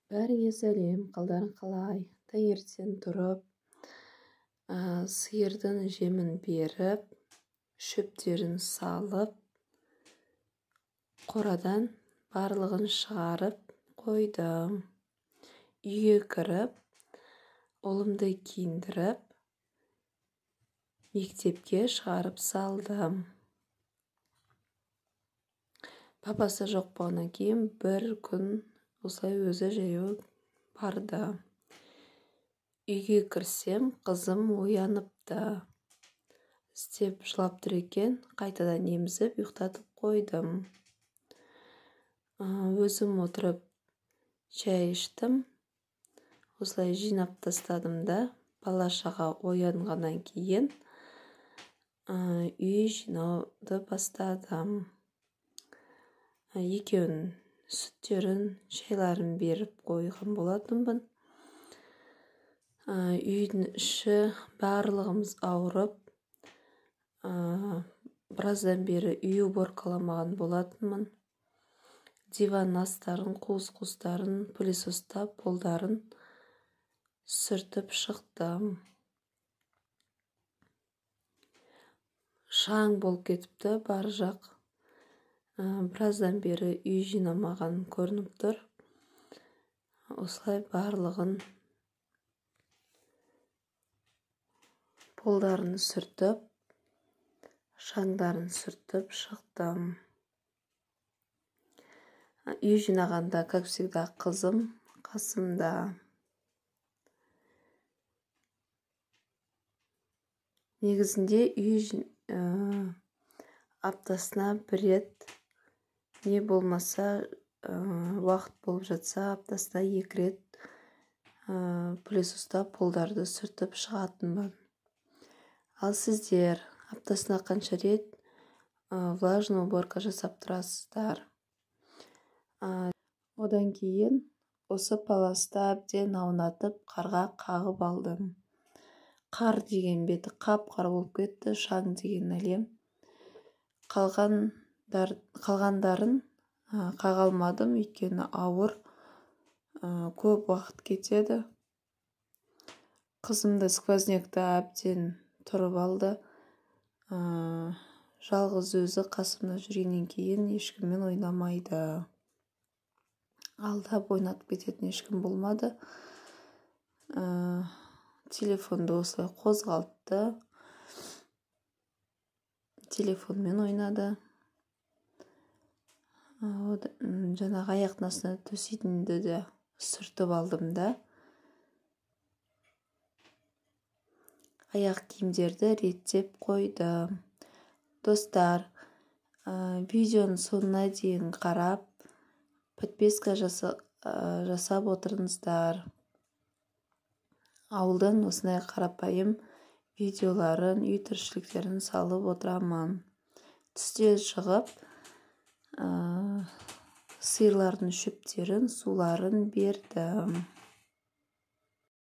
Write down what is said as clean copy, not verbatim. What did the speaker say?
Бәріңе сәлем, қалдарың қалай? Таңертең тұрып, сиырдың жемін беріп, шөптерін салып, қорадан барлығын шығарып қойдым. Үйге кіріп, ұлымды киіндіріп, мектепке шығарып салдым. Папасы жоқ болғаннан кейін бір күн осылай өзі жаяу барды. Үйге кірсем, қызым ояныпты. Істеп жылап тұр екен, қайтадан емізіп, ұйықтатып қойдым. Өзім отырып шай іштім. Осылай жинап тастадым да, бала-шаға оянғаннан кейін үй жинауды бастадым. Екеуінің сүттерін, шайларын беріп қойған болатынмын. Үйдің іші барлығымыз ауырып, біраздан бері үй уборкаламаған болатынмын. Диван астарын, қуыс-қуыстарын, пылесостап, полдарын сүртіп шықтым. Шаң болып кетіпті бар жақ. Біраздан бері үй жинамаған көрініп тұр. Осылай барлығын полдарын сүртіп, шаңдарын сүртіп шықтым. Үй жинағанда, как всегда, қызым қасымда. Негізінде үй аптасына бір рет, не болмаса уақыт болып жатса, аптасына 2 рет пылесостап, полдарды сүртіп шығатынмын. Ал сіздер аптасына қанша рет влажный уборка жасап тұрасыздар? Одан кейін осы паласты әбден аунатып, қарға қағып алдым. Қар деген беті қап-қара болып кетті, шаң деген әлем. Қалғандарын қаға алмадым, өйткені ауыр, көп уақыт кетеді. Қызымды сквознякта әбден тұрып алды. Жалғыз өзі қасымда жүргеннен кейін ешкіммен ойнамайды. Алдап ойнатып кететін ешкім болмады. Телефонды осылай қозғалтты. Телефонмен ойнады. Жаңағы аяқтың астына төсейтінді де сүртіп алдым да. Аяқ киімдерді реттеп қойдым. Достар, видеоның соңына дейін қарап, подписка жасап отырыңыздар. Ауылдан осындай қарапайым видеоларын, үй тіршіліктерін салып отырамын. Түсте шығып, сиырлардың шөптерін, суларын бердім.